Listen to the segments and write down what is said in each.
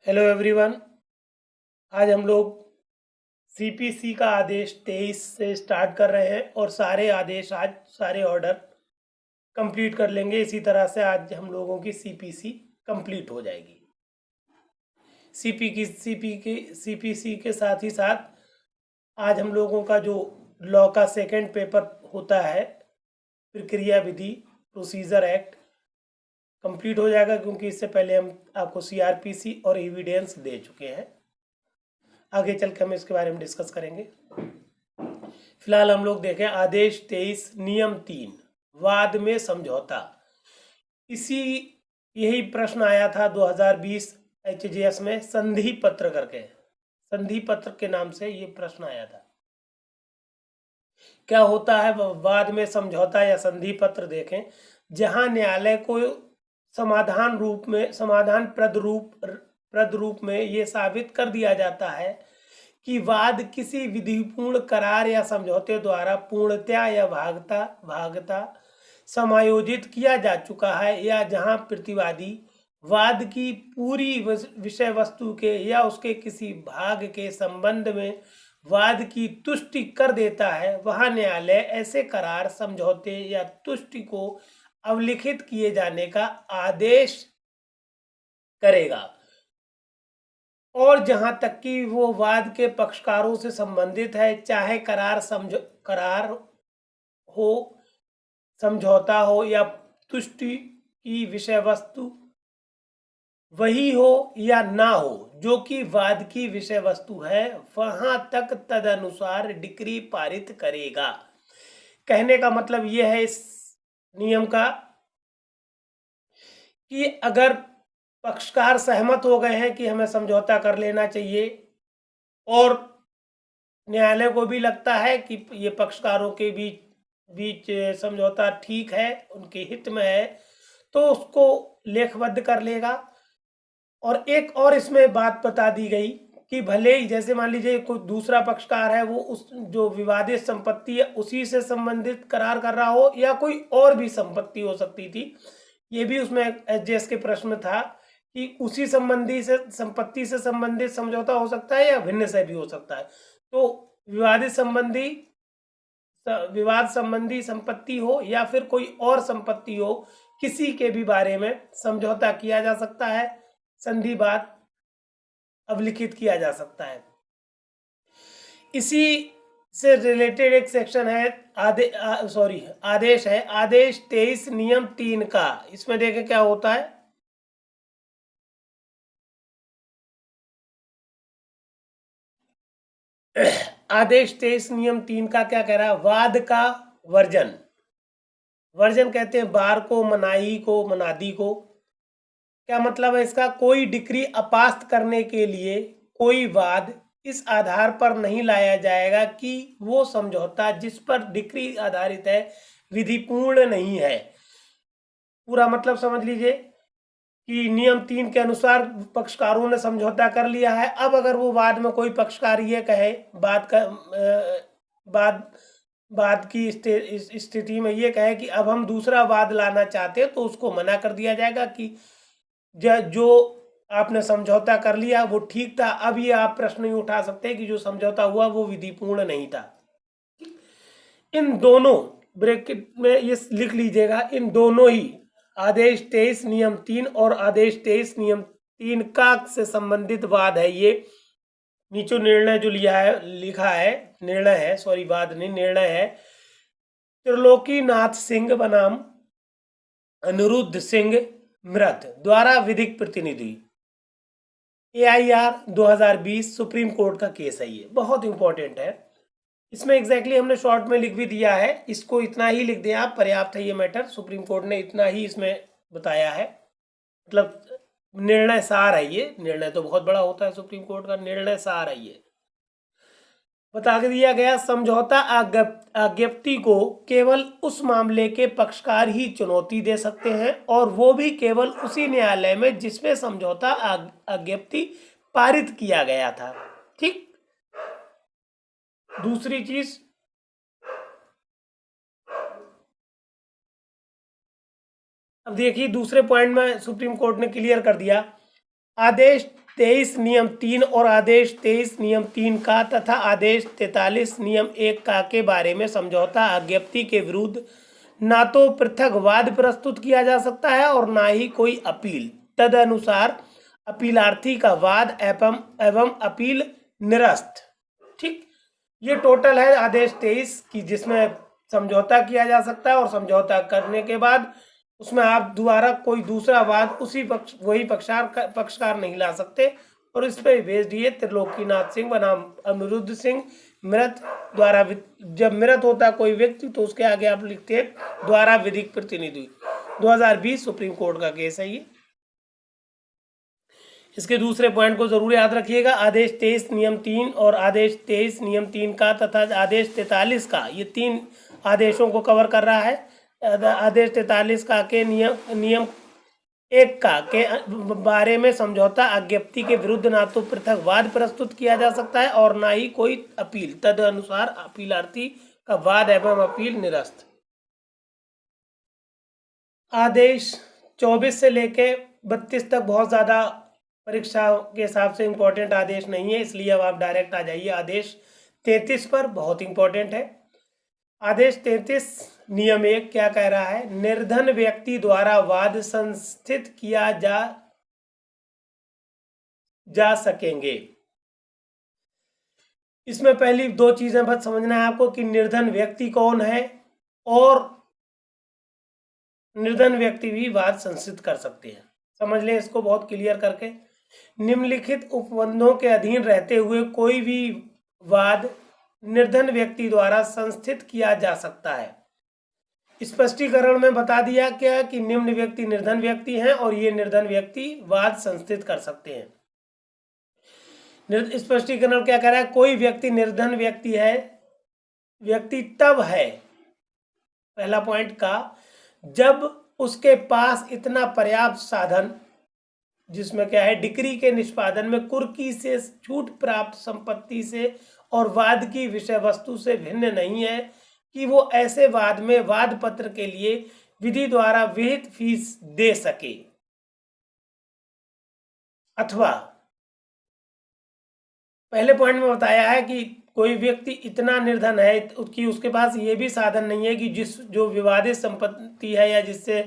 Hello everyone. आज हम लोग सीपीसी का आदेश 23 से स्टार्ट कर रहे हैं और सारे आदेश आज सारे ऑर्डर कंप्लीट कर लेंगे। इसी तरह से आज हम लोगों की सीपीसी कंप्लीट हो जाएगी। सीपीसी के साथ ही साथ आज हम लोगों का जो लॉ का सेकंड पेपर होता है, प्रक्रिया विधि प्रोसीजर एक्ट, कंप्लीट हो जाएगा, क्योंकि इससे पहले हम आपको सीआरपीसी और एविडेंस दे चुके हैं। आगे चल के हम इसके बारे में डिस्कस करेंगे। फिलहाल हम लोग देखें आदेश 23 नियम 3 वाद में समझौता। इसी यही प्रश्न आया था 2020 एचजीएस में संधि पत्र करके, संधि पत्र के नाम से ये प्रश्न आया था। क्या होता है वाद में समझौता या संधि पत्र? देखें, जहां न्यायालय को समाधान प्रद रूप में ये साबित कर दिया जाता है कि वाद किसी विधिपूर्ण करार या समझौते द्वारा पूर्णतया या भागता समायोजित किया जा चुका है, या जहां प्रतिवादी वाद की पूरी विषय वस्तु के या उसके किसी भाग के संबंध में वाद की तुष्टि कर देता है, वहां न्यायालय ऐसे करार, समझौते या तुष्टि को अवलिखित किए जाने का आदेश करेगा। और जहां तक कि वो वाद के पक्षकारों से संबंधित है, चाहे करार हो, समझौता हो या तुष्टि की विषय वस्तु वही हो या ना हो जो कि वाद की विषय वस्तु है, वहां तक तदनुसार डिक्री पारित करेगा। कहने का मतलब यह है इस नियम का कि अगर पक्षकार सहमत हो गए हैं कि हमें समझौता कर लेना चाहिए और न्यायालय को भी लगता है कि ये पक्षकारों के बीच बीच समझौता ठीक है, उनके हित में है, तो उसको लेखबद्ध कर लेगा। और एक और इसमें बात बता दी गई कि भले ही जैसे मान लीजिए कोई दूसरा पक्षकार है, वो उस जो विवादित संपत्ति है उसी से संबंधित करार कर रहा हो या कोई और भी संपत्ति हो सकती थी। ये भी उसमें एचजीएस के प्रश्न में था कि उसी संपत्ति से संबंधित समझौता हो सकता है या भिन्न से भी हो सकता है। तो विवाद संबंधी संपत्ति हो या फिर कोई और संपत्ति हो, किसी के भी बारे में समझौता किया जा सकता है, संधि बात अवलिखित किया जा सकता है। इसी से रिलेटेड एक सेक्शन है आदेश है, आदेश 23 नियम 3 का। इसमें देखें क्या होता है। आदेश 23 नियम 3 का क्या कह रहा है? वाद का वर्जन कहते हैं बार को, मनाही को, मनादी को। क्या मतलब है इसका? कोई डिक्री अपास्त करने के लिए कोई वाद इस आधार पर नहीं लाया जाएगा कि वो समझौता जिस पर डिक्री आधारित है विधिपूर्ण नहीं है। पूरा मतलब समझ लीजिए कि नियम 3 के अनुसार पक्षकारों ने समझौता कर लिया है। अब अगर वो बाद में कोई पक्षकार ये कहे, बाद की स्थिति में ये कहे कि अब हम दूसरा वाद लाना चाहते हैं, तो उसको मना कर दिया जाएगा कि जो आपने समझौता कर लिया वो ठीक था। अब ये आप प्रश्न नहीं उठा सकते कि जो समझौता हुआ वो विधिपूर्ण नहीं था। इन दोनों ब्रैकेट में ये लिख लीजिएगा, इन दोनों ही आदेश 23 नियम 3 और आदेश 23 नियम 3 का से संबंधित वाद है। ये नीचे निर्णय जो लिखा है, निर्णय है, सॉरी वाद नहीं, निर्णय है। त्रिलोकीनाथ सिंह बनाम अनिरुद्ध सिंह मृत द्वारा विधिक प्रतिनिधि, AIR 2020 सुप्रीम कोर्ट का केस है। ये बहुत इंपॉर्टेंट है। इसमें एग्जैक्टली हमने शॉर्ट में लिख भी दिया है, इसको इतना ही लिख दें आप, पर्याप्त है ये मैटर। सुप्रीम कोर्ट ने इतना ही इसमें बताया है, मतलब निर्णय सार है ये। निर्णय तो बहुत बड़ा होता है सुप्रीम कोर्ट का, निर्णय सार है ये। बता दिया गया, समझौता आज्ञप्ति को केवल उस मामले के पक्षकार ही चुनौती दे सकते हैं, और वो भी केवल उसी न्यायालय में जिसमें समझौता आज्ञप्ति पारित किया गया था। ठीक। दूसरी चीज, अब देखिए दूसरे पॉइंट में सुप्रीम कोर्ट ने क्लियर कर दिया, आदेश 23 नियम 3 और आदेश 23 नियम 3 का तथा आदेश 43 नियम 1 का के बारे में समझौता अज्ञप्ति के विरुद्ध ना तो पृथक वाद प्रस्तुत किया जा सकता है और ना ही कोई अपील। तदनुसार अपीलार्थी का वाद एवं अपील निरस्त। ठीक, ये टोटल है आदेश 23 की, जिसमें समझौता किया जा सकता है और समझौता करने के बाद उसमें आप दोबारा कोई दूसरा वाद वही पक्षकार नहीं ला सकते। और इस पर भेज दिए त्रिलोकीनाथ सिंह बनाम अनिरुद्ध सिंह मृत द्वारा। जब मृत होता कोई व्यक्ति तो उसके आगे आप लिखते हैं द्वारा विधिक प्रतिनिधि। 2020 सुप्रीम कोर्ट का केस है ये। इसके दूसरे पॉइंट को जरूर याद रखिएगा। आदेश 23 नियम 3 और आदेश 23 नियम 3 का तथा आदेश 43 का, ये 3 आदेशों को कवर कर रहा है। आदेश 43 का के नियम 1 का के बारे में समझौता अज्ञप्ति के विरुद्ध ना तो पृथक वाद प्रस्तुत किया जा सकता है और ना ही कोई अपील। तदनुसार अपीलार्थी का वाद एवं अपील निरस्त। आदेश 24 से लेके 32 तक बहुत ज्यादा परीक्षा के हिसाब से इम्पोर्टेंट आदेश नहीं है, इसलिए अब आप डायरेक्ट आ जाइए आदेश 33 पर, बहुत इंपॉर्टेंट है। आदेश 33 नियम 1 क्या कह रहा है? निर्धन व्यक्ति द्वारा वाद संस्थित किया जा सकेंगे। इसमें पहली 2 चीजें बस समझना है आपको कि निर्धन व्यक्ति कौन है और निर्धन व्यक्ति भी वाद संस्थित कर सकते हैं। समझ लें इसको बहुत क्लियर करके। निम्नलिखित उपबंधों के अधीन रहते हुए कोई भी वाद निर्धन व्यक्ति द्वारा संस्थित किया जा सकता है। स्पष्टीकरण में बता दिया क्या कि निम्न व्यक्ति निर्धन व्यक्ति हैं और ये निर्धन व्यक्ति वाद संस्थित कर सकते हैं। स्पष्टीकरण क्या कह रहा है? कोई व्यक्ति निर्धन व्यक्ति तब है, पहला पॉइंट का, जब उसके पास इतना पर्याप्त साधन, जिसमें क्या है, डिक्री के निष्पादन में कुर्की से छूट प्राप्त संपत्ति से और वाद की विषय वस्तु से भिन्न नहीं है कि वो ऐसे वाद में वाद पत्र के लिए विधि द्वारा विहित फीस दे सके, अथवा पहले पॉइंट में बताया है कि कोई व्यक्ति इतना निर्धन है कि उसके पास ये भी साधन नहीं है कि जो विवादित संपत्ति है या जिससे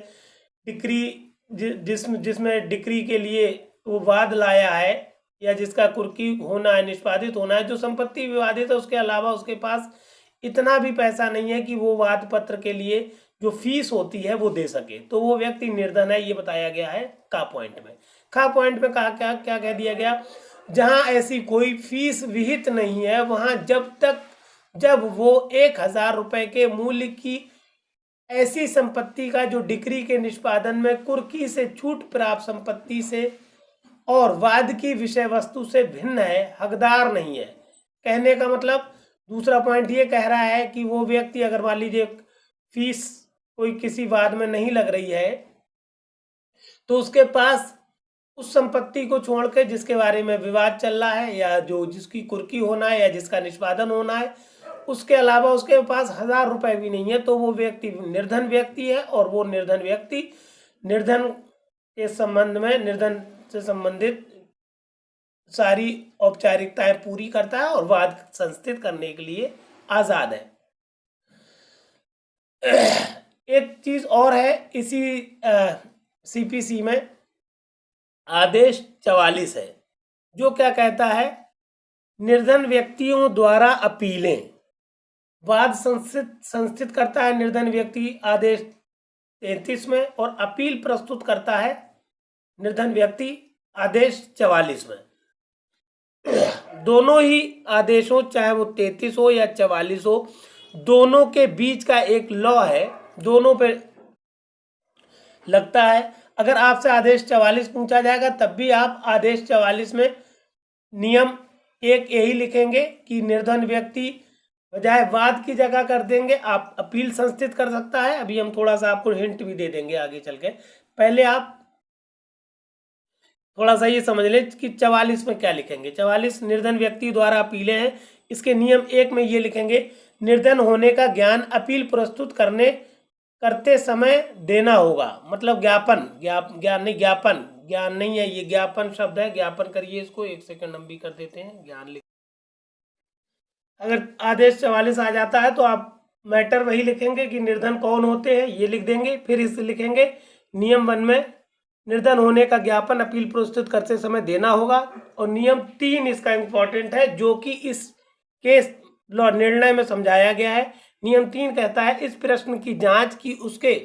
डिक्री जिसमें डिक्री के लिए वो वाद लाया है या जिसका कुर्की होना है, निष्पादित होना है, जो संपत्ति विवादित है, उसके अलावा उसके पास इतना भी पैसा नहीं है कि वो वाद पत्र के लिए जो फीस होती है वो दे सके, तो वो व्यक्ति निर्धन है। ये बताया गया है का पॉइंट में। का पॉइंट में कहा क्या कह दिया गया? जहां ऐसी कोई फीस विहित नहीं है वहां जब वो 1000 रुपए के मूल्य की ऐसी संपत्ति का जो डिक्री के निष्पादन में कुर्की से छूट प्राप्त संपत्ति से और वाद की विषय वस्तु से भिन्न है, हकदार नहीं है। कहने का मतलब दूसरा पॉइंट ये कह रहा है कि वो व्यक्ति, अगर मान लीजिए फीस कोई किसी वाद में नहीं लग रही है, तो उसके पास उस संपत्ति को छोड़ के जिसके बारे में विवाद चल रहा है या जो जिसकी कुर्की होना है या जिसका निष्पादन होना है, उसके अलावा उसके पास 1000 रुपए भी नहीं है, तो वो व्यक्ति निर्धन व्यक्ति है और वो निर्धन व्यक्ति निर्धन के संबंध में निर्धन से संबंधित सारी औपचारिकताएं पूरी करता है और वाद संस्थित करने के लिए आजाद है। एक चीज और है इसी सीपीसी में, आदेश 44 है, जो क्या कहता है? निर्धन व्यक्तियों द्वारा अपीलें, वाद संस्थित करता है निर्धन व्यक्ति आदेश 33 में और अपील प्रस्तुत करता है निर्धन व्यक्ति आदेश 44 में। दोनों ही आदेशों, चाहे वो 33 हो या 44 हो, दोनों के बीच का एक लॉ है, दोनों पे लगता है। अगर आपसे आदेश 44 पूछा जाएगा तब भी आप आदेश 44 में नियम 1 यही लिखेंगे कि निर्धन व्यक्ति बजाय वाद की जगह कर देंगे आप अपील संस्थित कर सकता है। अभी हम थोड़ा सा आपको हिंट भी दे देंगे आगे चल के। पहले आप थोड़ा सा ये समझ लें कि 44 में क्या लिखेंगे। 44 निर्धन व्यक्ति द्वारा अपीलें हैं। इसके नियम 1 में ये लिखेंगे, निर्धन होने का ज्ञान अपील प्रस्तुत करते समय देना होगा। मतलब ज्ञापन ज्ञान नहीं है, ये ज्ञापन शब्द है, ज्ञापन करिए इसको। 1 सेकंड हम भी कर देते हैं, ज्ञान लिख। अगर आदेश 44 आ जाता है तो आप मैटर वही लिखेंगे कि निर्धन कौन होते हैं, ये लिख देंगे। फिर इसे लिखेंगे नियम 1 में निर्धन होने का ज्ञापन अपील प्रस्तुत करते समय देना होगा। और नियम 3 इसका इंपॉर्टेंट है, जो कि इस केस लॉ निर्णय में समझाया गया है। नियम 3 कहता है इस प्रश्न की जांच की उसके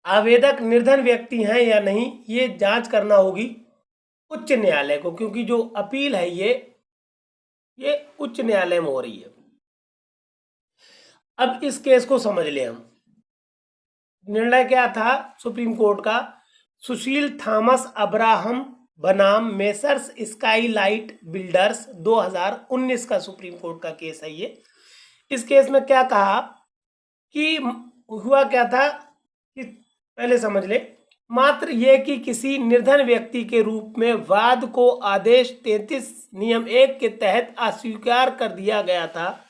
आवेदक निर्धन व्यक्ति हैं या नहीं, ये जांच करना होगी उच्च न्यायालय को, क्योंकि जो अपील है ये उच्च न्यायालय में हो रही है। अब इस केस को समझ ले हम। निर्णय क्या था सुप्रीम कोर्ट का? सुशील थॉमस अब्राहम बनाम मेसर्स स्काईलाइट बिल्डर्स 2019 का सुप्रीम कोर्ट का केस है ये। इस केस में क्या कहा कि हुआ क्या था कि पहले समझ ले, मात्र ये कि किसी निर्धन व्यक्ति के रूप में वाद को आदेश 33 नियम 1 के तहत अस्वीकार कर दिया गया था।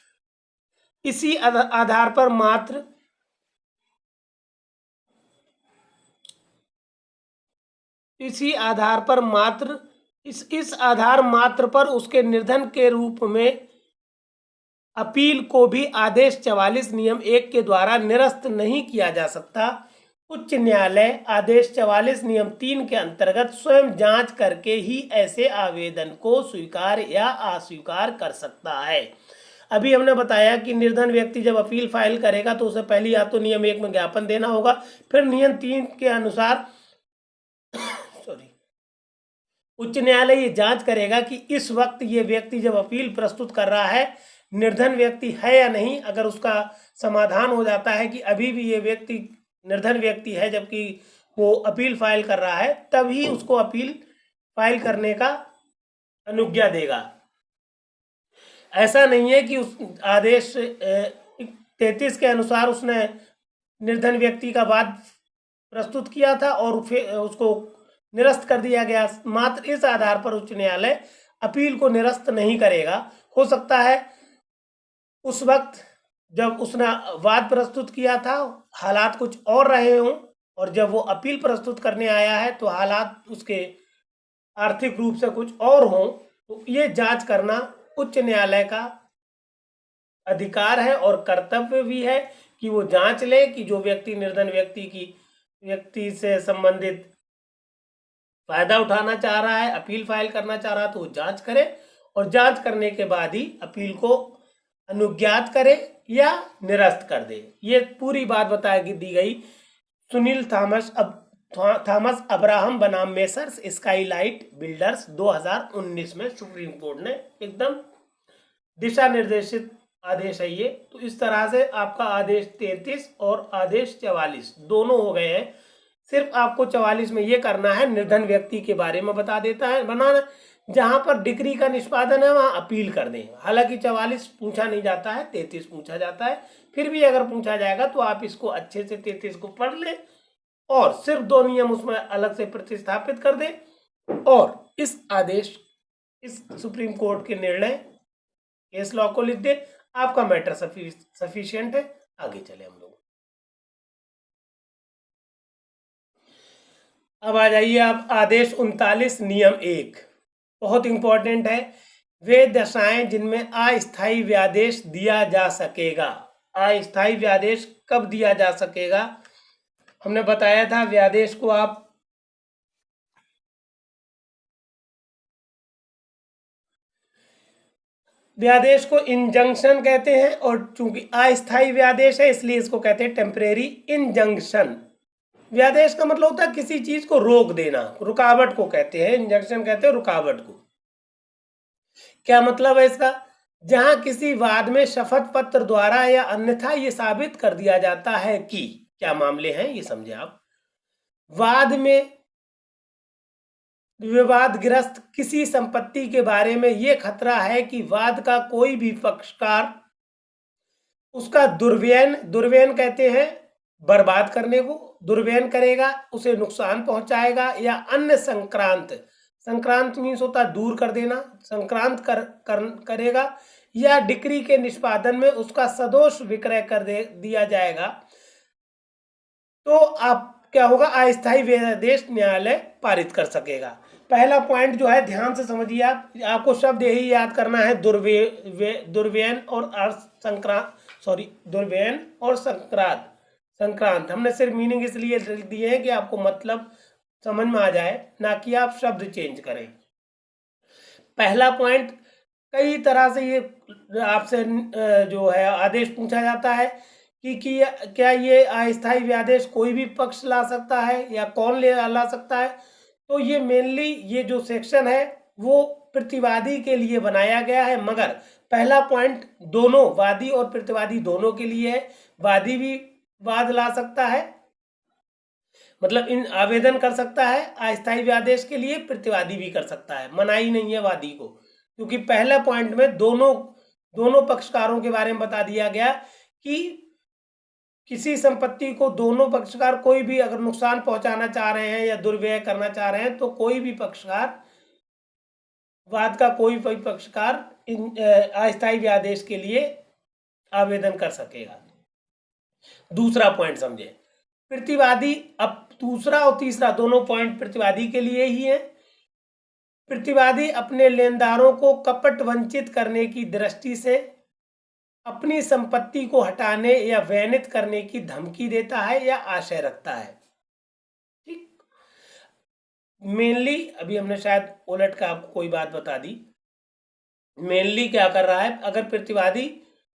इसी आधार पर मात्र इस आधार मात्र पर उसके निर्धन के रूप में अपील को भी आदेश 44 नियम 1 के द्वारा निरस्त नहीं किया जा सकता। उच्च न्यायालय आदेश 44 नियम 3 के अंतर्गत स्वयं जांच करके ही ऐसे आवेदन को स्वीकार या अस्वीकार कर सकता है। अभी हमने बताया कि निर्धन व्यक्ति जब अपील फाइल करेगा तो उसे पहले या तो नियम 1 में ज्ञापन देना होगा, फिर नियम 3 के अनुसार उच्च न्यायालय ये जांच करेगा कि इस वक्त ये व्यक्ति जब अपील प्रस्तुत कर रहा है निर्धन व्यक्ति है या नहीं। अगर उसका समाधान हो जाता है कि अभी भी ये व्यक्ति निर्धन व्यक्ति है जबकि वो अपील फाइल कर रहा है, तभी उसको अपील फाइल करने का अनुज्ञा देगा। ऐसा नहीं है कि उस आदेश 33 के अनुसार उसने निर्धन व्यक्ति का वाद प्रस्तुत किया था और फिर उसको निरस्त कर दिया गया। मात्र इस आधार पर उच्च न्यायालय अपील को निरस्त नहीं करेगा। हो सकता है उस वक्त जब उसने वाद प्रस्तुत किया था हालात कुछ और रहे हों, और जब वो अपील प्रस्तुत करने आया है तो हालात उसके आर्थिक रूप से कुछ और हों, तो ये जांच करना उच्च न्यायालय का अधिकार है और कर्तव्य भी है कि वो जांच ले कि जो व्यक्ति निर्धन व्यक्ति से संबंधित फायदा उठाना चाह रहा है, अपील फाइल करना चाह रहा है, तो वो जांच करे और जांच करने के बाद ही अपील को अनुज्ञात करे या निरस्त कर दे। ये पूरी बात बता दी गई सुनील थॉमस अब्राहम बनाम मेसर्स स्काईलाइट बिल्डर्स 2019 में सुप्रीम कोर्ट ने एकदम दिशा निर्देशित आदेश है ये। तो इस तरह से आपका आदेश 33 और आदेश 44 दोनों हो गए हैं। सिर्फ आपको 44 में ये करना है, निर्धन व्यक्ति के बारे में बता देता है बनाना, जहां पर डिक्री का निष्पादन है वहां अपील कर दें। हालांकि 44 पूछा नहीं जाता है, 33 पूछा जाता है। फिर भी अगर पूछा जाएगा तो आप इसको अच्छे से 33 को पढ़ लें और सिर्फ 2 नियम उसमें अलग से प्रतिस्थापित कर दें और इस सुप्रीम कोर्ट के निर्णय केस लॉ को लिख दें। आपका मैटर सफिशिएंट है। आगे चले हम लोग। अब आ जाइए आप आदेश 39 नियम 1, बहुत इंपॉर्टेंट है। वे दशाएं जिनमें अस्थायी व्यादेश दिया जा सकेगा। अस्थायी व्यादेश कब दिया जा सकेगा? हमने बताया था व्यादेश को आप व्यादेश को इंजंक्शन कहते हैं और चूंकि अस्थायी व्यादेश है इसलिए इसको कहते हैं टेम्परेरी इंजंक्शन। व्यादेश का मतलब होता है किसी चीज को रोक देना, रुकावट को कहते हैं। इंजंक्शन कहते हैं रुकावट को। क्या मतलब है इसका? जहां किसी वाद में शपथ पत्र द्वारा या अन्यथा ये साबित कर दिया जाता है कि क्या मामले हैं ये समझे आप। वाद में विवादग्रस्त किसी संपत्ति के बारे में यह खतरा है कि वाद का कोई भी पक्षकार उसका दुर्व्ययन कहते हैं बर्बाद करने को, दुर्व्ययन करेगा, उसे नुकसान पहुंचाएगा या अन्य संक्रांत मीन्स होता है दूर कर देना, संक्रांत करेगा या डिक्री के निष्पादन में उसका सदोष विक्रय कर दिया जाएगा। तो आप क्या होगा, अस्थायी व्यादेश न्यायालय पारित कर सकेगा। पहला पॉइंट जो है ध्यान से समझिए आप, आपको शब्द यही याद करना है, दुर्व्ययन और दुर्व्ययन और संक्रांत। हमने सिर्फ मीनिंग इसलिए लिख दिए हैं कि आपको मतलब समझ में आ जाए, ना कि आप शब्द चेंज करें। पहला पॉइंट, कई तरह से ये आपसे जो है आदेश पूछा जाता है कि क्या ये अस्थायी व्यादेश कोई भी पक्ष ला सकता है या कौन ला सकता है। तो ये मेनली ये जो सेक्शन है वो प्रतिवादी के लिए बनाया गया है, मगर पहला पॉइंट दोनों वादी और प्रतिवादी दोनों के लिए है। वादी भी वाद ला सकता है, मतलब इन आवेदन कर सकता है अस्थायी व्यादेश के लिए, प्रतिवादी भी कर सकता है, मनाही नहीं है वादी को, क्योंकि पहले पॉइंट में दोनों पक्षकारों के बारे में बता दिया गया कि किसी संपत्ति को दोनों पक्षकार कोई भी अगर नुकसान पहुंचाना चाह रहे हैं या दुर्व्यय करना चाह रहे हैं तो कोई भी पक्षकार, वाद का कोई भी पक्षकार अस्थायी व्यादेश के लिए आवेदन कर सकेगा। दूसरा पॉइंट समझे, प्रतिवादी, अब दूसरा और तीसरा दोनों पॉइंट प्रतिवादी के लिए ही है। प्रतिवादी अपने लेनदारों को कपट वंचित करने की दृष्टि से अपनी संपत्ति को हटाने या वैनित करने की धमकी देता है या आशय रखता है। ठीक, मेनली अभी हमने शायद उलट का आपको कोई बात बता दी। मेनली क्या कर रहा है, अगर प्रतिवादी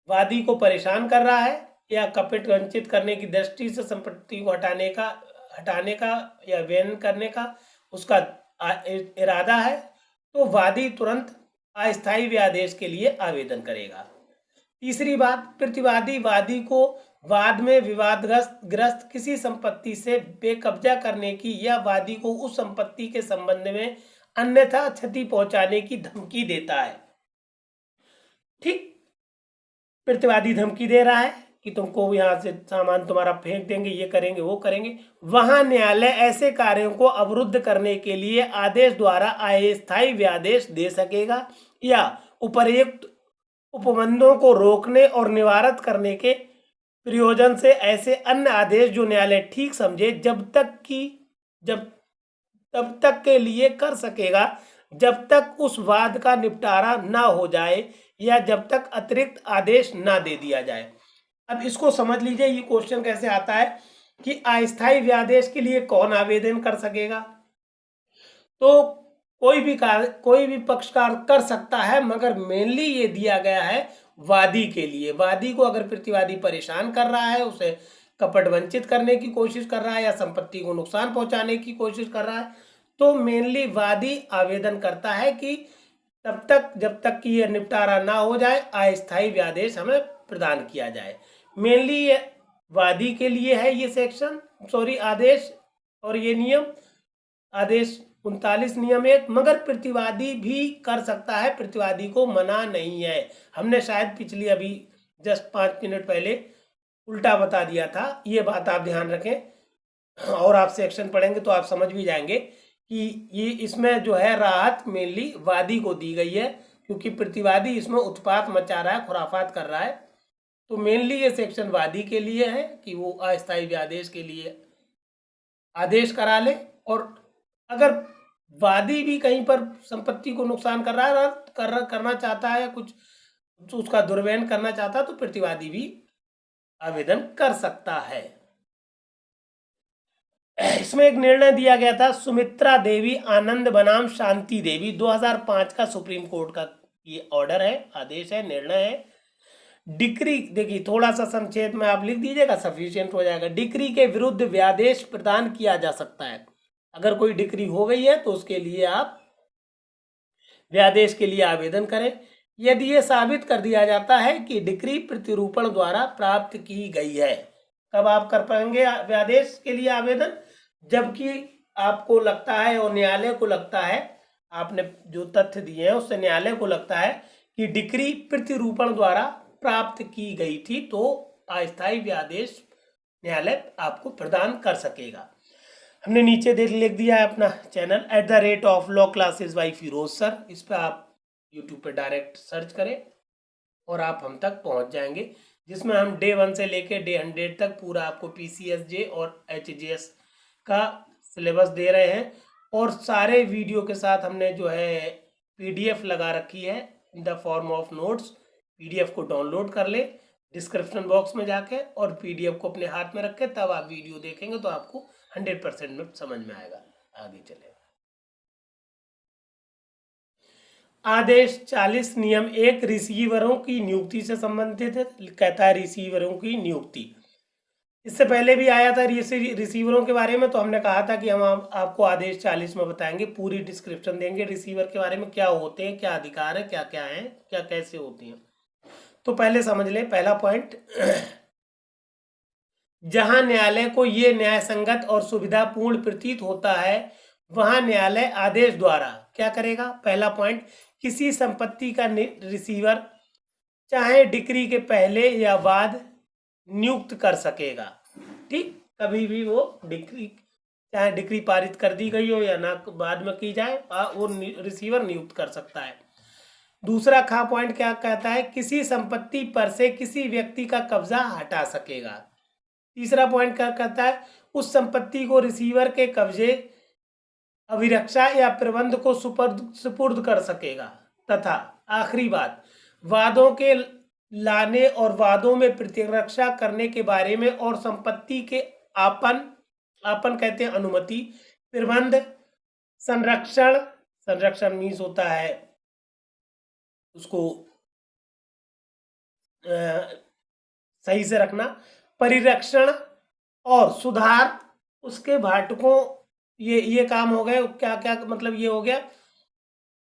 वादी को परेशान कर रहा है या कपट वंचित करने की दृष्टि से संपत्ति को हटाने का या वैन करने का उसका इरादा है, तो वादी तुरंत अस्थायी व्यादेश के लिए आवेदन करेगा। तीसरी बात, प्रतिवादी वादी को वाद में विवादग्रस्त किसी संपत्ति से बेकब्जा करने की या वादी को उस संपत्ति के संबंध में अन्यथा क्षति पहुंचाने की धमकी देता है। ठीक, प्रतिवादी धमकी दे रहा है कि तुमको यहां से सामान तुम्हारा फेंक देंगे, ये करेंगे, वो करेंगे, वहां न्यायालय ऐसे कार्यों को अवरुद्ध करने के लिए आदेश द्वारा अस्थायी व्यादेश दे सकेगा या उपर्युक्त उपबंधों को रोकने और निवारित करने के प्रयोजन से ऐसे अन्य आदेश जो न्यायालय ठीक समझे तब तक के लिए कर सकेगा जब तक उस वाद का निपटारा ना हो जाए या जब तक अतिरिक्त आदेश ना दे दिया जाए। अब इसको समझ लीजिए, ये क्वेश्चन कैसे आता है कि अस्थायी व्यादेश के लिए कौन आवेदन कर सकेगा। तो कोई भी पक्षकार कर सकता है, मगर मेनली ये दिया गया है वादी के लिए। वादी को अगर प्रतिवादी परेशान कर रहा है, उसे कपट वंचित करने की कोशिश कर रहा है या संपत्ति को नुकसान पहुंचाने की कोशिश कर रहा है, तो मेनली वादी आवेदन करता है कि जब तक कि ये निपटारा ना हो जाए अस्थायी व्यादेश हमें प्रदान किया जाए। मेनली ये वादी के लिए है ये सेक्शन, आदेश और ये नियम, आदेश 39 नियम 1, मगर प्रतिवादी भी कर सकता है, प्रतिवादी को मना नहीं है। हमने शायद पिछली अभी जस्ट 5 मिनट पहले उल्टा बता दिया था, ये बात आप ध्यान रखें और आप सेक्शन पढ़ेंगे तो आप समझ भी जाएंगे कि ये इसमें जो है राहत मेनली वादी को दी गई है, क्योंकि प्रतिवादी इसमें उत्पात मचा रहा है, खुराफात कर रहा है। तो मेनली ये सेक्शन वादी के लिए है कि वो अस्थायी व्यादेश के लिए आदेश करा ले, और अगर वादी भी कहीं पर संपत्ति को नुकसान करना चाहता है, कुछ तो उसका दुर्व्ययन करना चाहता है, तो प्रतिवादी भी आवेदन कर सकता है। इसमें एक निर्णय दिया गया था, सुमित्रा देवी आनंद बनाम शांति देवी, 2005 का सुप्रीम कोर्ट का ये ऑर्डर है, आदेश है, निर्णय है। डिक्री देखिए, थोड़ा सा संक्षेप में आप लिख दीजिएगा, सफिशिएंट हो जाएगा। डिक्री के विरुद्ध व्यादेश प्रदान किया जा सकता है। अगर कोई डिक्री हो गई है तो उसके लिए आप व्यादेश के लिए आवेदन करें, यदि ये साबित कर दिया जाता है कि डिक्री प्रतिरूपण द्वारा प्राप्त की गई है। कब आप कर पाएंगे व्यादेश के लिए आवेदन? जबकि आपको लगता है और न्यायालय को लगता है, आपने जो तथ्य दिए हैं उससे न्यायालय को लगता है कि डिक्री प्रतिरूपण द्वारा प्राप्त की गई थी, तो अस्थायी व्यादेश न्यायालय आपको प्रदान कर सकेगा। हमने नीचे लिख दिया है अपना channel @law classes by Firoz sir, इस पर आप यूट्यूब पे डायरेक्ट सर्च करें और आप हम तक पहुंच जाएंगे, जिसमें हम डे 1 से लेकर डे 100 तक पूरा आपको PCSJ और HJS का सिलेबस दे रहे हैं और सारे वीडियो के साथ हमने जो है पीडीएफ लगा रखी है in the form of notes. PDF को डाउनलोड कर ले डिस्क्रिप्शन बॉक्स में जाके और पीडीएफ को अपने हाथ में रखें, तब आप वीडियो देखेंगे तो आपको 100% में समझ में आएगा। आगे चले। आदेश 40 नियम 1 रिसीवरों की नियुक्ति से संबंधित है। कहता है रिसीवरों की नियुक्ति। इससे पहले भी आया था रिसीवरों के बारे में, तो हमने कहा था कि हम आपको आदेश 40 में बताएंगे, पूरी डिस्क्रिप्शन देंगे रिसीवर के बारे में, क्या होते हैं, क्या अधिकार है, क्या क्या है, क्या कैसे होती हैं। तो पहले समझ लें पहला पॉइंट, जहां न्यायालय को ये न्याय संगत और सुविधापूर्ण प्रतीत होता है वहां न्यायालय आदेश द्वारा क्या करेगा। पहला पॉइंट, किसी संपत्ति का रिसीवर चाहे डिक्री के पहले या बाद नियुक्त कर सकेगा। ठीक, कभी भी वो डिक्री, चाहे डिक्री पारित कर दी गई हो या ना बाद में की जाए, वो रिसीवर नियुक्त कर सकता है। दूसरा खा पॉइंट क्या कहता है, किसी संपत्ति पर से किसी व्यक्ति का कब्जा हटा सकेगा। तीसरा पॉइंट क्या कहता है, उस संपत्ति को रिसीवर के कब्जे, अभिरक्षा या प्रबंध को सुपुर्द कर सकेगा। तथा आखिरी बात, वादों के लाने और वादों में प्रतिरक्षा करने के बारे में और संपत्ति के आपन कहते हैं अनुमति, प्रबंध, संरक्षण मीन्स होता है उसको सही से रखना, परिरक्षण और सुधार उसके भाटकों, ये काम हो गए। क्या क्या मतलब ये हो गया,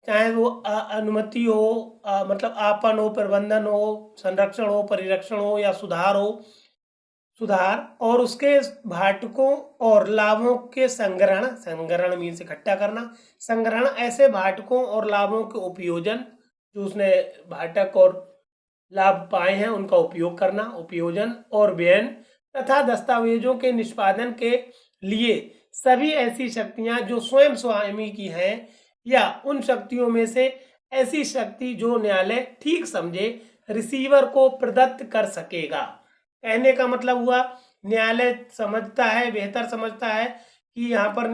चाहे वो अनुमति हो, मतलब आपन हो, प्रबंधन हो, संरक्षण हो, परिरक्षण हो या सुधार और उसके भाटकों और लाभों के संग्रहण मीन्स इकट्ठा करना, संग्रहण ऐसे भाटकों और लाभों के उपयोजन, जो उसने भाटक और लाभ पाए हैं उनका उपयोग करना, उपयोजन और व्ययन, तथा दस्तावेजों के निष्पादन के लिए सभी ऐसी शक्तियां जो स्वयं स्वामी की हैं या उन शक्तियों में से ऐसी शक्ति जो न्यायालय ठीक समझे रिसीवर को प्रदत्त कर सकेगा। कहने का मतलब हुआ, न्यायालय समझता है, बेहतर समझता है कि यहाँ पर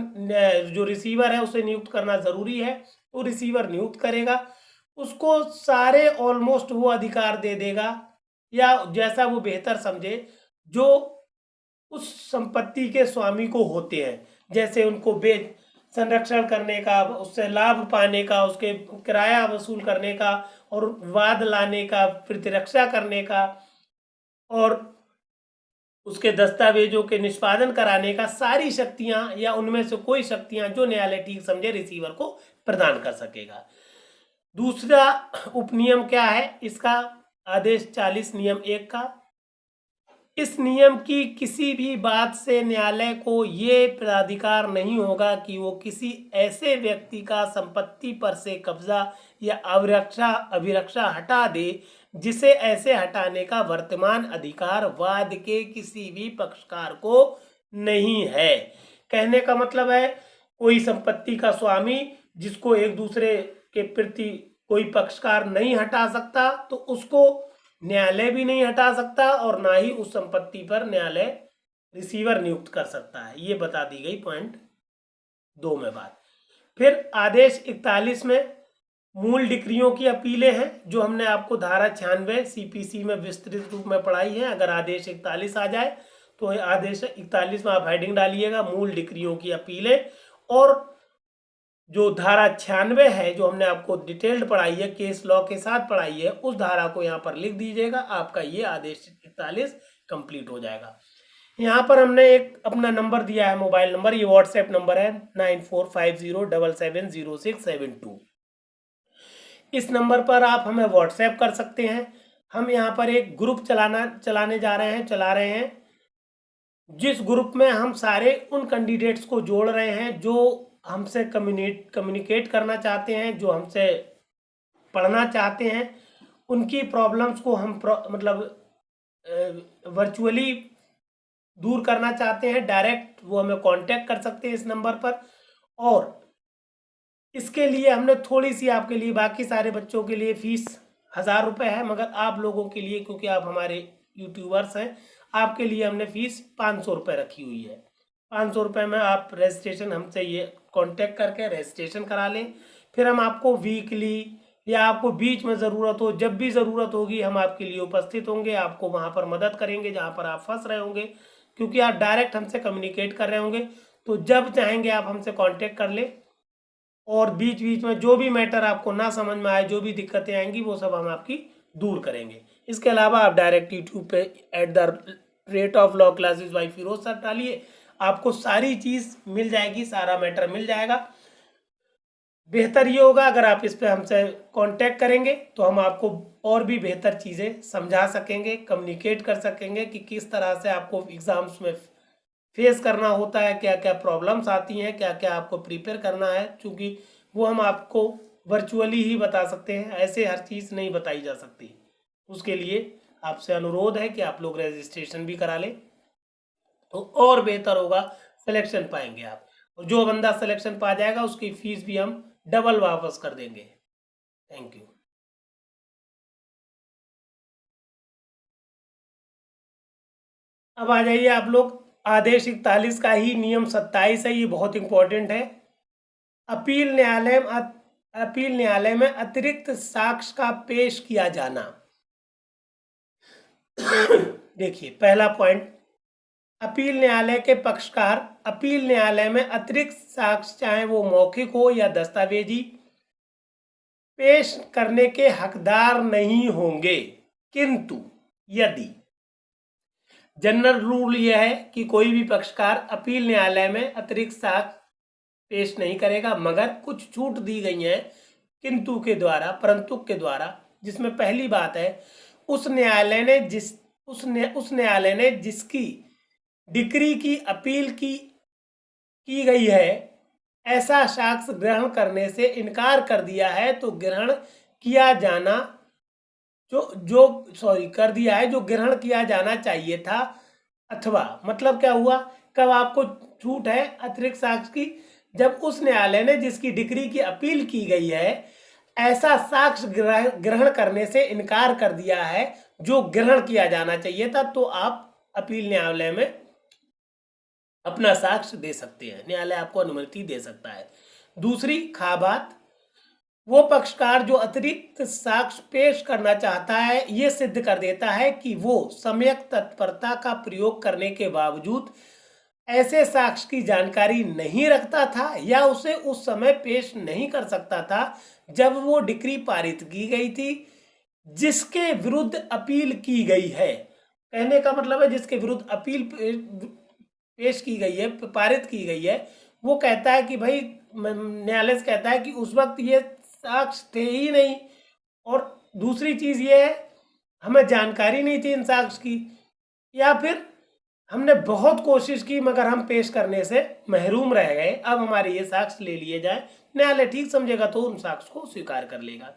जो रिसीवर है उसे नियुक्त करना जरूरी है, तो रिसीवर नियुक्त करेगा, उसको सारे ऑलमोस्ट वो अधिकार दे देगा या जैसा वो बेहतर समझे जो उस संपत्ति के स्वामी को होते हैं, जैसे उनको संरक्षण करने का, उससे लाभ पाने का, उसके किराया वसूल करने का और वाद लाने का, प्रतिरक्षा करने का और उसके दस्तावेजों के निष्पादन कराने का, सारी शक्तियां या उनमें से कोई शक्तियां जो न्यायालय ठीक समझे रिसीवर को प्रदान कर सकेगा। दूसरा उपनियम क्या है इसका, आदेश 40 नियम 1 का, इस नियम की किसी भी बात से न्यायालय को ये प्राधिकार नहीं होगा कि वो किसी ऐसे व्यक्ति का संपत्ति पर से कब्जा या अभिरक्षा हटा दे जिसे ऐसे हटाने का वर्तमान अधिकार वाद के किसी भी पक्षकार को नहीं है। कहने का मतलब है, कोई संपत्ति का स्वामी जिसको एक दूसरे के प्रति कोई पक्षकार नहीं हटा सकता, तो उसको न्यायालय भी नहीं हटा सकता और ना ही उस संपत्ति पर न्यायालय रिसीवर नियुक्त कर सकता है। ये बता दी गई पॉइंट 2 में बात। फिर आदेश 41 में मूल डिक्रियों की अपीलें हैं, जो हमने आपको धारा 96 सीपीसी में विस्तृत रूप में पढ़ाई है। अगर आदेश 41 आ जाए तो आदेश 41 में आप हेडिंग डालिएगा मूल डिक्रियों की अपीलें, और जो धारा 96 है जो हमने आपको डिटेल्ड पढ़ाई है, केस लॉ के साथ पढ़ाई है, उस धारा को यहाँ पर लिख दीजिएगा, आपका ये आदेश 41 कंप्लीट हो जाएगा। यहाँ पर हमने एक अपना नंबर दिया है, मोबाइल नंबर, ये व्हाट्सएप नंबर है 9450770672। इस नंबर पर आप हमें व्हाट्सएप कर सकते हैं। हम यहाँ पर एक ग्रुप चला रहे हैं, जिस ग्रुप में हम सारे उन कैंडिडेट्स को जोड़ रहे हैं जो हमसे कम्युनिकेट करना चाहते हैं, जो हमसे पढ़ना चाहते हैं, उनकी प्रॉब्लम्स को हम वर्चुअली दूर करना चाहते हैं। डायरेक्ट वो हमें कांटेक्ट कर सकते हैं इस नंबर पर। और इसके लिए हमने थोड़ी सी आपके लिए, बाकी सारे बच्चों के लिए फीस 1000 रुपये है, मगर आप लोगों के लिए, क्योंकि आप हमारे यूट्यूबर्स हैं, आपके लिए हमने फीस 500 रुपये रखी हुई है। ₹500 में आप रजिस्ट्रेशन हमसे ये कांटेक्ट करके रजिस्ट्रेशन करा लें। फिर हम आपको वीकली या आपको बीच में ज़रूरत हो, जब भी ज़रूरत होगी हम आपके लिए उपस्थित होंगे, आपको वहाँ पर मदद करेंगे जहाँ पर आप फंस रहे होंगे, क्योंकि आप डायरेक्ट हमसे कम्युनिकेट कर रहे होंगे। तो जब चाहेंगे आप हमसे कांटेक्ट कर लें, और बीच बीच में जो भी मैटर आपको ना समझ में आए, जो भी दिक्कतें आएंगी, वो सब हम आपकी दूर करेंगे। इसके अलावा आप डायरेक्ट यूट्यूब पे @lọ classes by Firoz sir डालिए, आपको सारी चीज़ मिल जाएगी, सारा मैटर मिल जाएगा। बेहतर ये होगा अगर आप इस पे हमसे कांटेक्ट करेंगे तो हम आपको और भी बेहतर चीज़ें समझा सकेंगे, कम्युनिकेट कर सकेंगे कि किस तरह से आपको एग्ज़ाम्स में फेस करना होता है, क्या क्या प्रॉब्लम्स आती हैं, क्या क्या आपको प्रिपेयर करना है, क्योंकि वो हम आपको वर्चुअली ही बता सकते हैं, ऐसे हर चीज़ नहीं बताई जा सकती। उसके लिए आपसे अनुरोध है कि आप लोग रजिस्ट्रेशन भी करा लें, तो और बेहतर होगा, सिलेक्शन पाएंगे आप। और जो बंदा सिलेक्शन पा जाएगा उसकी फीस भी हम डबल वापस कर देंगे। Thank you. अब आ जाइए आप लोग, आदेश 41 का ही नियम 27 है, ये बहुत इंपॉर्टेंट है। अपील न्यायालय में अतिरिक्त साक्ष्य का पेश किया जाना। देखिए पहला पॉइंट, अपील न्यायालय के पक्षकार अपील न्यायालय में अतिरिक्त साक्ष्य, चाहे वो मौखिक हो या दस्तावेजी, पेश करने के हकदार नहीं होंगे। किंतु यदि, जनरल रूल यह है कि कोई भी पक्षकार अपील न्यायालय में अतिरिक्त साक्ष्य पेश नहीं करेगा, मगर कुछ छूट दी गई है किंतु के द्वारा, परंतु के द्वारा। जिसमें पहली बात है, उस न्यायालय ने जिसकी डिक्री की अपील की गई है, ऐसा साक्ष्य ग्रहण करने से इनकार कर दिया है, तो ग्रहण किया जाना कर दिया है जो ग्रहण किया जाना चाहिए था। अथवा मतलब क्या हुआ, कब आपको छूट है अतिरिक्त साक्ष्य की, जब उस न्यायालय ने जिसकी डिक्री की अपील की गई है, ऐसा साक्ष्य ग्रहण करने से इनकार कर दिया है जो ग्रहण किया जाना चाहिए था, तो आप अपील न्यायालय में अपना साक्ष्य दे सकते हैं, न्यायालय आपको अनुमति दे सकता है। दूसरी खा बात, वो पक्षकार जो अतिरिक्त साक्ष्य पेश करना चाहता है, ये सिद्ध कर देता है कि वो सम्यक तत्परता का प्रयोग करने के बावजूद ऐसे साक्ष्य की जानकारी नहीं रखता था, या उसे उस समय पेश नहीं कर सकता था जब वो डिक्री पारित की गई थी जिसके विरुद्ध अपील की गई है। कहने का मतलब है, जिसके विरुद्ध अपील पेश की गई है, पारित की गई है, वो कहता है कि भाई, न्यायालय कहता है कि उस वक्त ये साक्ष्य थे ही नहीं, और दूसरी चीज ये है, हमें जानकारी नहीं थी इन साक्ष्य की, या फिर हमने बहुत कोशिश की मगर हम पेश करने से महरूम रह गए, अब हमारे ये साक्ष्य ले लिए जाए। न्यायालय ठीक समझेगा तो उन साक्ष्य को स्वीकार कर लेगा।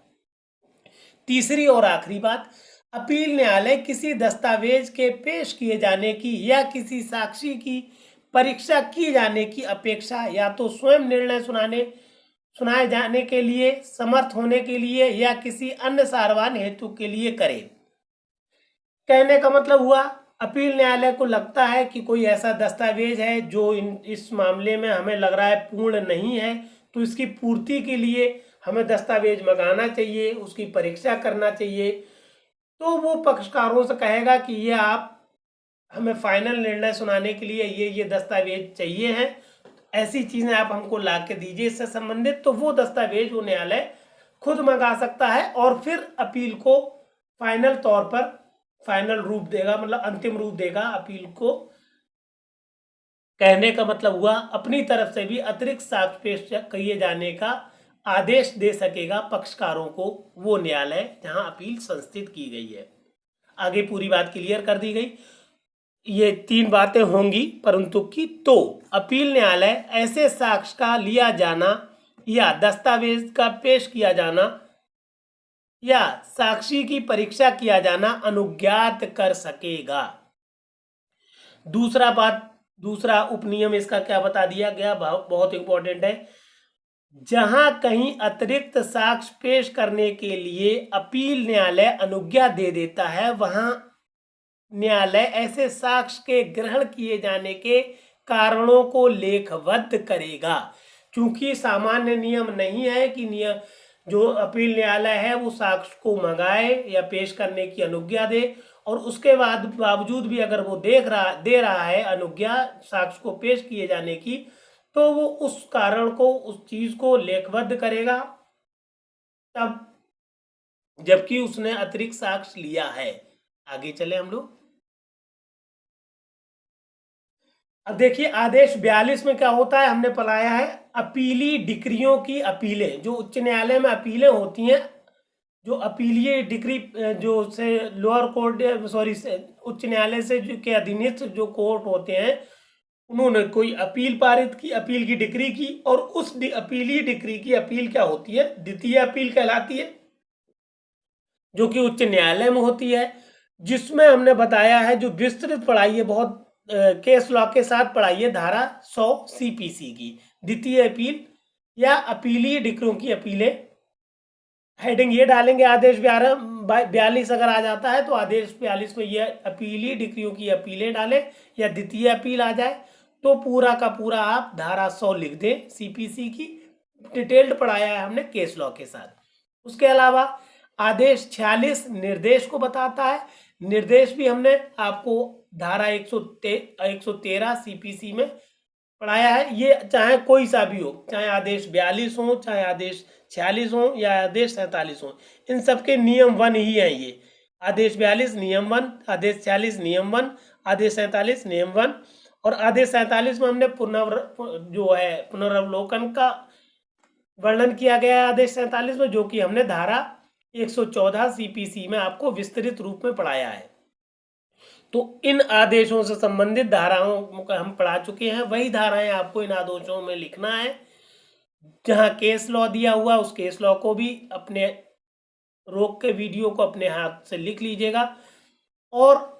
तीसरी और आखिरी बात, अपील न्यायालय किसी दस्तावेज के पेश किए जाने की या किसी साक्षी की परीक्षा की जाने की अपेक्षा या तो स्वयं निर्णय सुनाए जाने के लिए समर्थ होने के लिए या किसी अन्य सारवान हेतु के लिए करे। कहने का मतलब हुआ, अपील न्यायालय को लगता है कि कोई ऐसा दस्तावेज है जो इस मामले में हमें लग रहा है पूर्ण नहीं है, तो इसकी पूर्ति के लिए हमें दस्तावेज मंगाना चाहिए, उसकी परीक्षा करना चाहिए। तो वो पक्षकारों से कहेगा कि ये आप हमें फाइनल निर्णय सुनाने के लिए ये दस्तावेज चाहिए हैं, ऐसी चीज़ें आप हमको ला के दीजिए इससे संबंधित, तो वो दस्तावेज वो न्यायालय खुद मंगा सकता है और फिर अपील को फाइनल तौर पर फाइनल रूप देगा, मतलब अंतिम रूप देगा अपील को। कहने का मतलब हुआ, अपनी तरफ से भी अतिरिक्त साक्ष्य पेश किए जाने का आदेश दे सकेगा पक्षकारों को वो न्यायालय जहां अपील संस्थित की गई है। आगे पूरी बात क्लियर कर दी गई। ये तीन बातें होंगी परंतु की, तो अपील न्यायालय ऐसे साक्ष्य का लिया जाना या दस्तावेज का पेश किया जाना या साक्षी की परीक्षा किया जाना अनुज्ञात कर सकेगा। दूसरा उपनियम इसका क्या बता दिया गया, बहुत इंपॉर्टेंट है, जहां कहीं अतिरिक्त साक्ष्य पेश करने के लिए अपील न्यायालय अनुज्ञा दे देता है, वहां न्यायालय ऐसे साक्ष्य के ग्रहण किए जाने के कारणों को लेखबद्ध करेगा। क्योंकि सामान्य नियम नहीं है कि नियम जो अपील न्यायालय है वो साक्ष्य को मंगाए या पेश करने की अनुज्ञा दे, और उसके बाद बावजूद भी अगर वो दे रहा है अनुज्ञा साक्ष्य को पेश किए जाने की, तो वो उस कारण को, उस चीज को लेखबद्ध करेगा तब जबकि उसने अतिरिक्त साक्ष्य लिया है। आगे चले हम लोग। अब देखिए आदेश 42 में क्या होता है, हमने पढ़ाया है अपीली डिक्रियों की अपीलें। जो उच्च न्यायालय में अपीलें होती हैं, जो अपीलीय डिक्री जो से लोअर कोर्ट उच्च न्यायालय से के अधीनस्थ जो कोर्ट होते हैं, उन्होंने कोई अपील पारित की, अपील की डिक्री की, और उस अपीली डिक्री की अपील क्या होती है, द्वितीय अपील कहलाती है, जो कि उच्च न्यायालय में होती है, जिसमें हमने बताया है जो विस्तृत पढ़ाई है, बहुत केस लॉ के साथ पढ़ाई है, धारा 100 सीपीसी की द्वितीय अपील या अपीलीय डिक्रियों की अपीलें। हेडिंग ये डालेंगे आदेश 42 अगर आ जाता है तो आदेश 42 में ये अपीलीय डिक्रियों की अपीलें डालें या द्वितीय अपील आ जाए तो पूरा का पूरा आप धारा 100 लिख दें सीपीसी की। डिटेल्ड पढ़ाया है हमने केस लॉ के साथ। उसके अलावा आदेश 46 निर्देश को बताता है। निर्देश भी हमने आपको धारा 113 सीपीसी में पढ़ाया है। ये चाहे कोई सा भी हो, चाहे आदेश 42 हो, चाहे आदेश 46 हो या आदेश 47 हो, इन सबके नियम 1 ही है। ये आदेश 42 नियम 1, आदेश 46 नियम 1, आदेश 47 नियम 1, और आदेश 47 में हमने पुनरावलोकन का वर्णन किया गया है आदेश 47 में, जो कि हमने धारा 114 सीपीसी में आपको विस्तृत रूप में पढ़ाया है। तो इन आदेशों से संबंधित धाराओं को हम पढ़ा चुके हैं, वही धाराएं आपको इन आदेशों में लिखना है। जहां केस लॉ दिया हुआ उस केस लॉ को भी अपने रोक के वीडियो को अपने हाथ से लिख लीजिएगा, और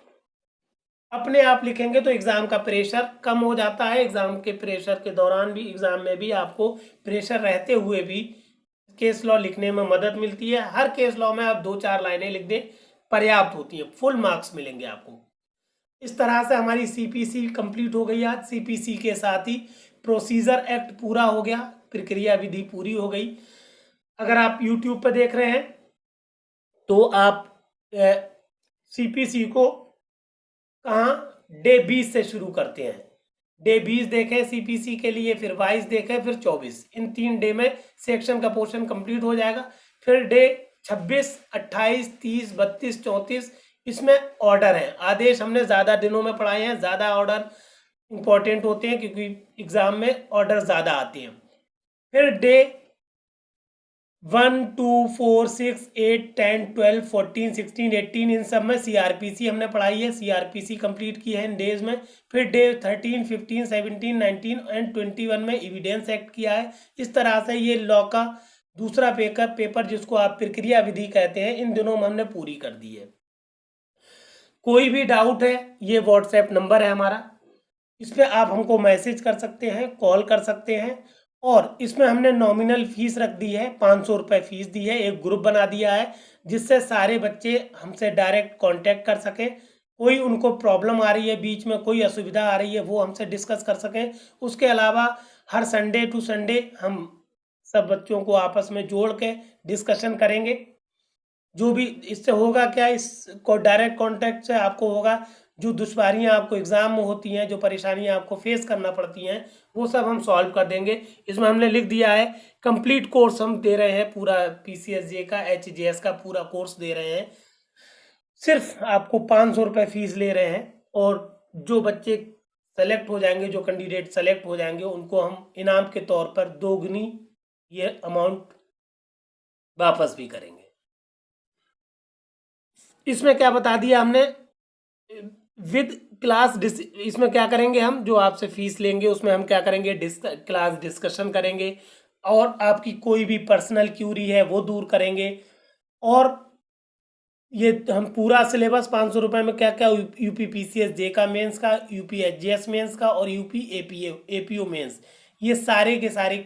अपने आप लिखेंगे तो एग्जाम का प्रेशर कम हो जाता है। एग्जाम के प्रेशर के दौरान भी, एग्जाम में भी आपको प्रेशर रहते हुए भी केस लॉ लिखने में मदद मिलती है। हर केस लॉ में आप 2-4 लाइनें लिख दें, पर्याप्त होती है, फुल मार्क्स मिलेंगे आपको। इस तरह से हमारी सीपीसी कंप्लीट हो गई। आज सीपीसी के साथ ही प्रोसीजर एक्ट पूरा हो गया, प्रक्रिया विधि पूरी हो गई। अगर आप यूट्यूब पर देख रहे हैं तो आप सीपीसी को कहाँ डे 20 से शुरू करते हैं। डे 20 देखें सीपीसी के लिए, फिर 22 देखें, फिर 24। इन 3 डे में सेक्शन का पोर्शन कंप्लीट हो जाएगा। फिर डे 26, 28, 30, 32, 34 इसमें ऑर्डर है। आदेश हमने ज़्यादा दिनों में पढ़ाए हैं, ज़्यादा ऑर्डर इंपॉर्टेंट होते हैं क्योंकि एग्जाम में ऑर्डर ज़्यादा आते हैं। फिर डे 1, 2, 4, 6, 8, 10, 12, 14, 16, 18 इन सब में सीआरपीसी हमने पढ़ाई है, सीआरपीसी कंप्लीट की है इन डेज में। फिर डे 13, 15, 17, 19 एंड 21 में एविडेंस एक्ट किया है। इस तरह से ये लॉ का दूसरा पेपर जिसको आप प्रक्रिया विधि कहते हैं, इन दिनों में हमने पूरी कर दी है। कोई भी डाउट है, ये व्हाट्सएप नंबर है हमारा, इस पर आप हमको मैसेज कर सकते हैं, कॉल कर सकते हैं। और इसमें हमने नॉमिनल फीस रख दी है, 500 रुपये फीस दी है। एक ग्रुप बना दिया है जिससे सारे बच्चे हमसे डायरेक्ट कांटेक्ट कर सकें। कोई उनको प्रॉब्लम आ रही है, बीच में कोई असुविधा आ रही है, वो हमसे डिस्कस कर सकें। उसके अलावा हर संडे टू संडे हम सब बच्चों को आपस में जोड़ के डिस्कशन करेंगे। जो भी इससे होगा क्या, इसको डायरेक्ट कांटेक्ट से आपको होगा जो दुश्वारियां आपको एग्जाम में होती हैं, जो परेशानियां आपको फेस करना पड़ती हैं, वो सब हम सॉल्व कर देंगे। इसमें हमने लिख दिया है कंप्लीट कोर्स हम दे रहे हैं, पूरा पीसीएसजे का, एचजेएस का पूरा कोर्स दे रहे हैं। सिर्फ आपको 500 रुपये फीस ले रहे हैं, और जो बच्चे सेलेक्ट हो जाएंगे, जो कैंडिडेट सेलेक्ट हो जाएंगे, उनको हम इनाम के तौर पर 2 गुनी ये अमाउंट वापस भी करेंगे। इसमें क्या बता दिया हमने, विद क्लास इसमें क्या करेंगे हम, जो आपसे फीस लेंगे उसमें हम क्या करेंगे, क्लास डिस्कशन करेंगे, और आपकी कोई भी पर्सनल क्यूरी है वो दूर करेंगे। और ये हम पूरा सिलेबस 500 रुपये में क्या क्या, यूपी पीसीएस जे का मेंस का, यूपी एचजीएस मेंस का, और यूपी एपीओ मेंस, ये सारे के सारे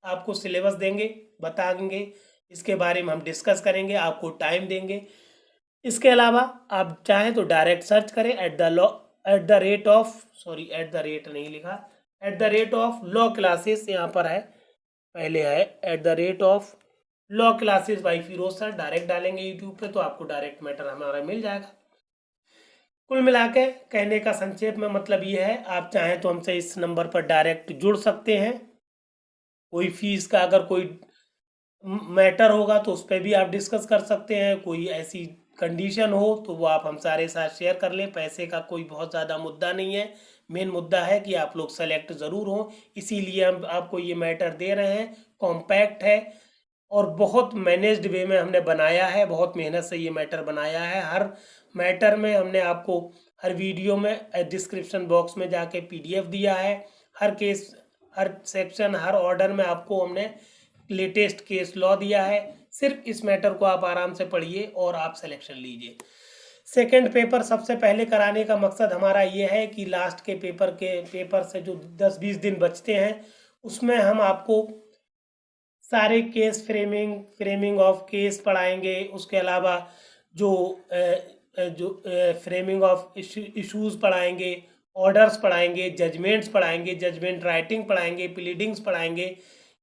आपको सिलेबस देंगे, बताएंगे, इसके बारे में हम डिस्कस करेंगे, आपको टाइम देंगे। इसके अलावा आप चाहें तो डायरेक्ट सर्च करें at the rate of, sorry at the rate नहीं लिखा, at the rate of law classes यहाँ पर है, पहले है at the rate of law classes by Firoz sir, direct डालेंगे यूट्यूब पे तो आपको डायरेक्ट मैटर हमारा मिल जाएगा। कुल मिला के कहने का संक्षेप में मतलब ये है, आप चाहें तो हमसे इस नंबर पर डायरेक्ट जुड़ सकते हैं। कोई फीस का अगर कोई मैटर होगा तो उस पर भी आप डिस्कस कर सकते हैं, कोई ऐसी कंडीशन हो तो वो आप हम सारे साथ शेयर कर लें। पैसे का कोई बहुत ज़्यादा मुद्दा नहीं है, मेन मुद्दा है कि आप लोग सेलेक्ट ज़रूर हों, इसीलिए हम आपको ये मैटर दे रहे हैं। कॉम्पैक्ट है और बहुत मैनेज्ड वे में हमने बनाया है, बहुत मेहनत से ये मैटर बनाया है। हर मैटर में हमने आपको हर वीडियो में डिस्क्रिप्शन बॉक्स में जाके PDF दिया है, हर केस, हर सेक्शन, हर ऑर्डर में आपको हमने लेटेस्ट केस लॉ दिया है। सिर्फ इस मैटर को आप आराम से पढ़िए और आप सिलेक्शन लीजिए। सेकंड पेपर सबसे पहले कराने का मकसद हमारा ये है कि लास्ट के पेपर से जो 10-20 दिन बचते हैं उसमें हम आपको सारे केस फ्रेमिंग ऑफ केस पढ़ाएंगे। उसके अलावा जो फ्रेमिंग ऑफ इश्यूज पढ़ाएंगे, ऑर्डर्स पढ़ाएंगे, जजमेंट्स पढ़ाएंगे, जजमेंट राइटिंग पढ़ाएंगे, प्लीडिंग्स पढ़ाएंगे।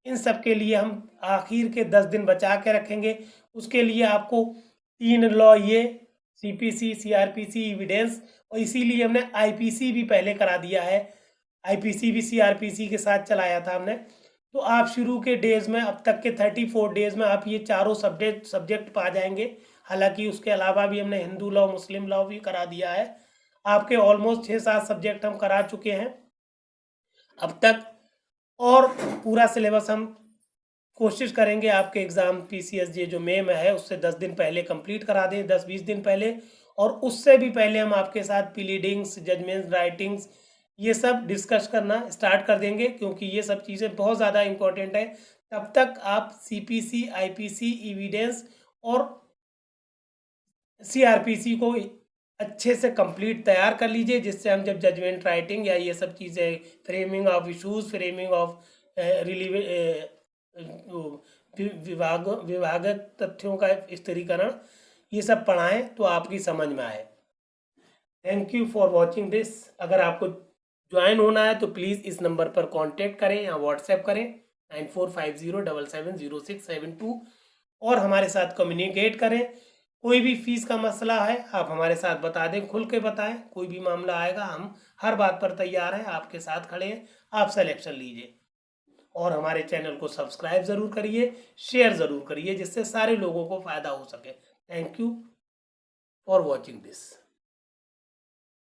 इन सब के लिए हम आखिर के 10 दिन बचा के रखेंगे। उसके लिए आपको 3 लॉ, ये CPC, CRPC, एविडेंस, और इसीलिए हमने IPC भी पहले करा दिया है। IPC भी CRPC के साथ चलाया था हमने। तो आप शुरू के डेज में, अब तक के 34 डेज में आप ये चारों सब्जेक्ट पा जाएंगे। हालांकि उसके अलावा भी हमने हिंदू लॉ, मुस्लिम लॉ भी करा दिया है। आपके ऑलमोस्ट 6-7 सब्जेक्ट हम करा चुके हैं अब तक, और पूरा सिलेबस हम कोशिश करेंगे आपके एग्ज़ाम PCSJ जो मई में है उससे 10 दिन पहले कंप्लीट करा दें, 10-20 दिन पहले। और उससे भी पहले हम आपके साथ प्लीडिंग्स, जजमेंट राइटिंग्स, ये सब डिस्कस करना स्टार्ट कर देंगे, क्योंकि ये सब चीज़ें बहुत ज़्यादा इम्पोर्टेंट है। तब तक आप CPC, IPC, एविडेंस और CRPC को अच्छे से कंप्लीट तैयार कर लीजिए, जिससे हम जब जजमेंट राइटिंग या ये सब चीज़ें, framing of issues, framing of विभागक तथ्यों का स्थिरीकरण, ये सब पढ़ाएं तो आपकी समझ में आए। Thank you for watching this. अगर आपको ज्वाइन होना है तो प्लीज़ इस नंबर पर कांटेक्ट करें या व्हाट्सएप करें 9450770672 और हमारे साथ कम्युनिकेट करें। कोई भी फीस का मसला है आप हमारे साथ बता दें, खुल के बताएं। कोई भी मामला आएगा हम हर बात पर तैयार हैं, आपके साथ खड़े हैं। आप सिलेक्शन लीजिए और हमारे चैनल को सब्सक्राइब ज़रूर करिए, शेयर ज़रूर करिए, जिससे सारे लोगों को फ़ायदा हो सके। Thank you for watching this.